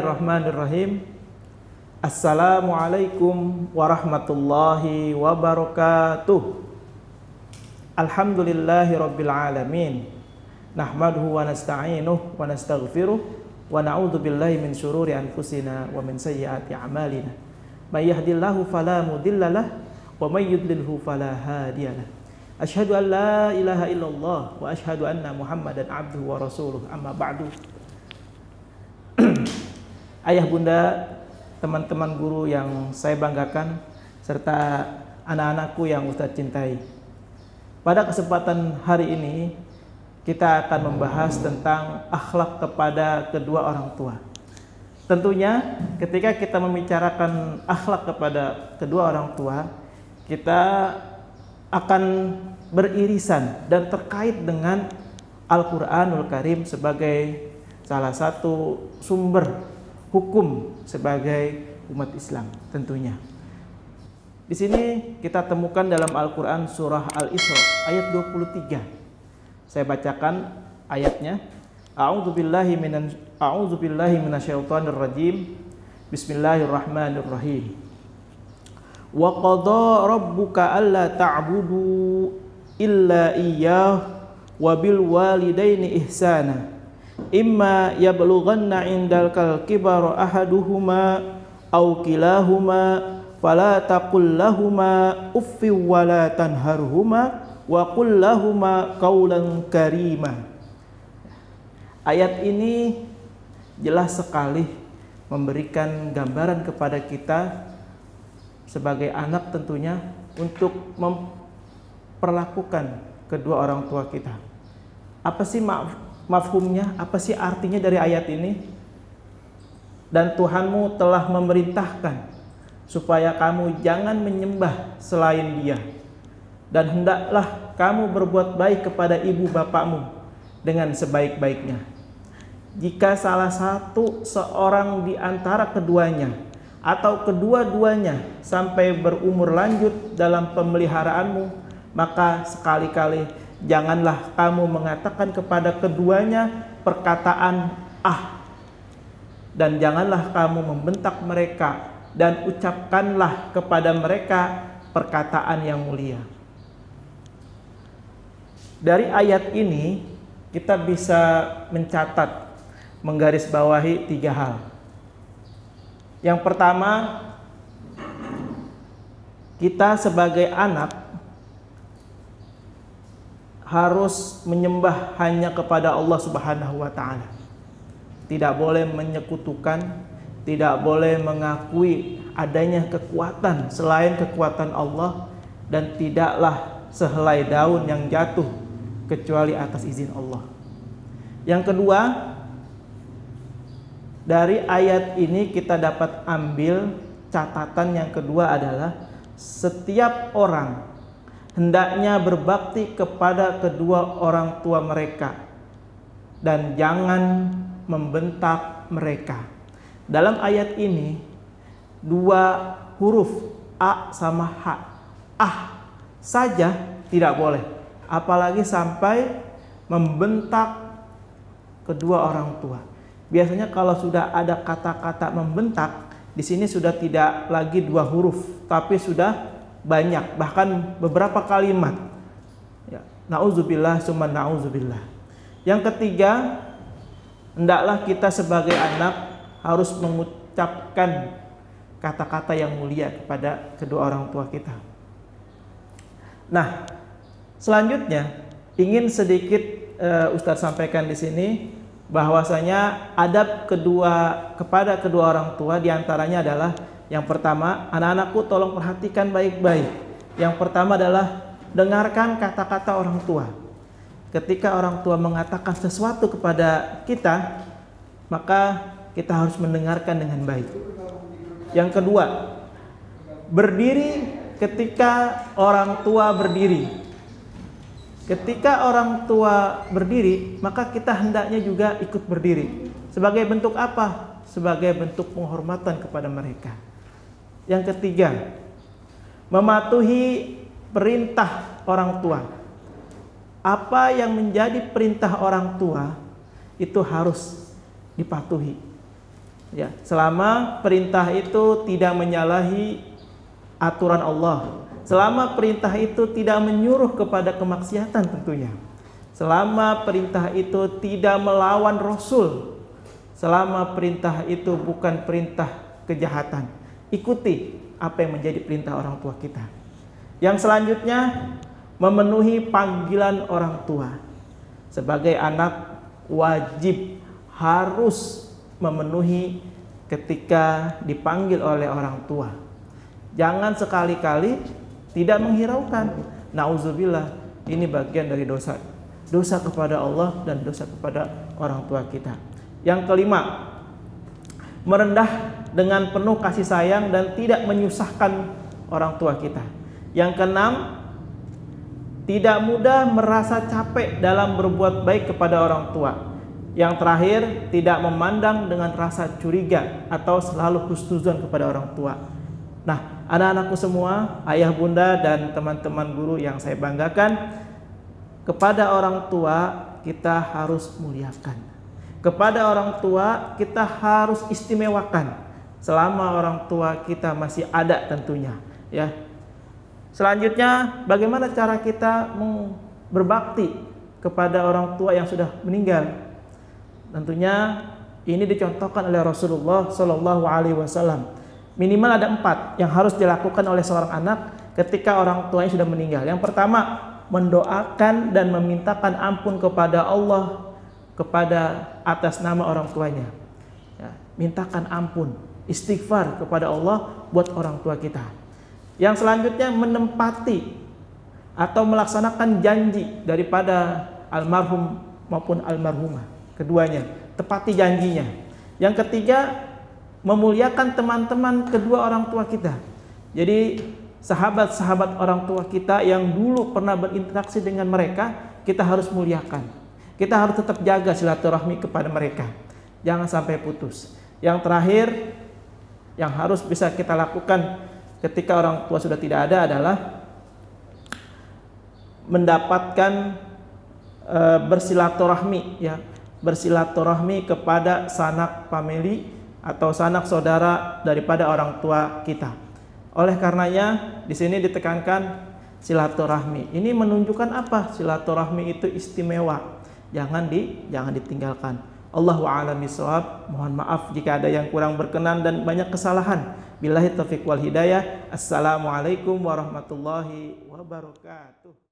Bismillahirrahmanirrahim. Assalamualaikum warahmatullahi wabarakatuh. Alhamdulillahirabbil alamin. Nahmaduhu wa nasta'inuhu wa nastaghfiruh wa na'udzu billahi min syururi anfusina wa min sayyiati a'malina. May yahdihillahu fala mudhillalah wa may yudlilhu fala hadiyalah. Asyhadu an la ilaha illallah wa asyhadu anna Muhammadan abduhu wa rasuluh. Amma ba'du. Ayah bunda, teman-teman guru yang saya banggakan, serta anak-anakku yang Ustadz cintai. Pada kesempatan hari ini, kita akan membahas tentang akhlak kepada kedua orang tua. Tentunya ketika kita membicarakan akhlak kepada kedua orang tua, kita akan beririsan dan terkait dengan Al-Quranul Karim sebagai salah satu sumber hukum sebagai umat Islam tentunya. Di sini kita temukan dalam Al-Quran surah Al-Isra ayat 23. Saya bacakan ayatnya. A'udzubillahi minasyaitonir rajim. Bismillahirrahmanirrahim. Wa qada rabbuka alla ta'budu illa iyyah wa bil walidaini ihsana. Imma yablughanna indakal kibara ahaduhuma aw kilahuma fala taqul lahuma uffi wa la tanharhuma wa qul lahuma qawlan karima. Ayat ini jelas sekali memberikan gambaran kepada kita sebagai anak tentunya untuk memperlakukan kedua orang tua kita. Apa sih mafhumnya? Apa sih artinya dari ayat ini? Dan Tuhanmu telah memerintahkan supaya kamu jangan menyembah selain Dia, dan hendaklah kamu berbuat baik kepada ibu bapakmu dengan sebaik-baiknya. Jika salah satu seorang di antara keduanya atau kedua-duanya sampai berumur lanjut dalam pemeliharaanmu, maka sekali-kali janganlah kamu mengatakan kepada keduanya perkataan "ah", dan janganlah kamu membentak mereka, dan ucapkanlah kepada mereka perkataan yang mulia. Dari ayat ini kita bisa mencatat, menggarisbawahi 3 hal. Yang pertama, kita sebagai anak harus menyembah hanya kepada Allah Subhanahu wa Ta'ala. Tidak boleh menyekutukan, tidak boleh mengakui adanya kekuatan selain kekuatan Allah, dan tidaklah sehelai daun yang jatuh kecuali atas izin Allah. Yang kedua, dari ayat ini kita dapat ambil catatan yang kedua adalah setiap orang hendaknya berbakti kepada kedua orang tua mereka dan jangan membentak mereka. Dalam ayat ini 2 huruf A sama H. Ah saja tidak boleh, apalagi sampai membentak kedua orang tua. Biasanya kalau sudah ada kata-kata membentak, di sini sudah tidak lagi 2 huruf, tapi sudah banyak, bahkan beberapa kalimat. Ya, na'udzubillah summa na'udzubillah. Yang ketiga, hendaklah kita sebagai anak harus mengucapkan kata-kata yang mulia kepada kedua orang tua kita. Nah, selanjutnya ingin sedikit Ustadz sampaikan di sini bahwasanya adab kepada kedua orang tua diantaranya adalah yang pertama, anak-anakku tolong perhatikan baik-baik. Yang pertama adalah dengarkan kata-kata orang tua. Ketika orang tua mengatakan sesuatu kepada kita, maka kita harus mendengarkan dengan baik. Yang kedua, berdiri ketika orang tua berdiri. Ketika orang tua berdiri, maka kita hendaknya juga ikut berdiri. Sebagai bentuk apa? Sebagai bentuk penghormatan kepada mereka. Yang ketiga, mematuhi perintah orang tua. Apa yang menjadi perintah orang tua itu harus dipatuhi. Ya, selama perintah itu tidak menyalahi aturan Allah, selama perintah itu tidak menyuruh kepada kemaksiatan tentunya, selama perintah itu tidak melawan Rasul, selama perintah itu bukan perintah kejahatan, ikuti apa yang menjadi perintah orang tua kita. Yang selanjutnya, memenuhi panggilan orang tua. Sebagai anak wajib harus memenuhi ketika dipanggil oleh orang tua. Jangan sekali-kali tidak menghiraukan. Nauzubillah, ini bagian dari dosa. Dosa kepada Allah dan dosa kepada orang tua kita. Yang kelima, merendah dengan penuh kasih sayang dan tidak menyusahkan orang tua kita. Yang keenam, tidak mudah merasa capek dalam berbuat baik kepada orang tua. Yang terakhir, tidak memandang dengan rasa curiga atau selalu husnuzon kepada orang tua. Nah, anak-anakku semua, ayah bunda dan teman-teman guru yang saya banggakan, kepada orang tua kita harus muliakan. Kepada orang tua kita harus istimewakan selama orang tua kita masih ada tentunya, ya. Selanjutnya, bagaimana cara kita berbakti kepada orang tua yang sudah meninggal? Tentunya ini dicontohkan oleh Rasulullah Shallallahu Alaihi Wasallam. Minimal ada 4 yang harus dilakukan oleh seorang anak ketika orang tuanya sudah meninggal. Yang pertama, mendoakan dan memintakan ampun kepada Allah kepada atas nama orang tuanya. Ya, mintakan ampun, istighfar kepada Allah buat orang tua kita. Yang selanjutnya, menempati atau melaksanakan janji daripada almarhum maupun almarhumah. Keduanya, tepati janjinya. Yang ketiga, memuliakan teman-teman kedua orang tua kita. Jadi sahabat-sahabat orang tua kita yang dulu pernah berinteraksi dengan mereka, kita harus muliakan. Kita harus tetap jaga silaturahmi kepada mereka. Jangan sampai putus. Yang terakhir, yang harus bisa kita lakukan ketika orang tua sudah tidak ada adalah mendapatkan bersilaturahmi, ya, bersilaturahmi kepada sanak famili atau sanak saudara daripada orang tua kita. Oleh karenanya di sini ditekankan silaturahmi. Ini menunjukkan apa? Silaturahmi itu istimewa. Jangan ditinggalkan. Allahu a'lam bishawab. Mohon maaf jika ada yang kurang berkenan dan banyak kesalahan. Billahi taufiq wal hidayah. Assalamualaikum warahmatullahi wabarakatuh.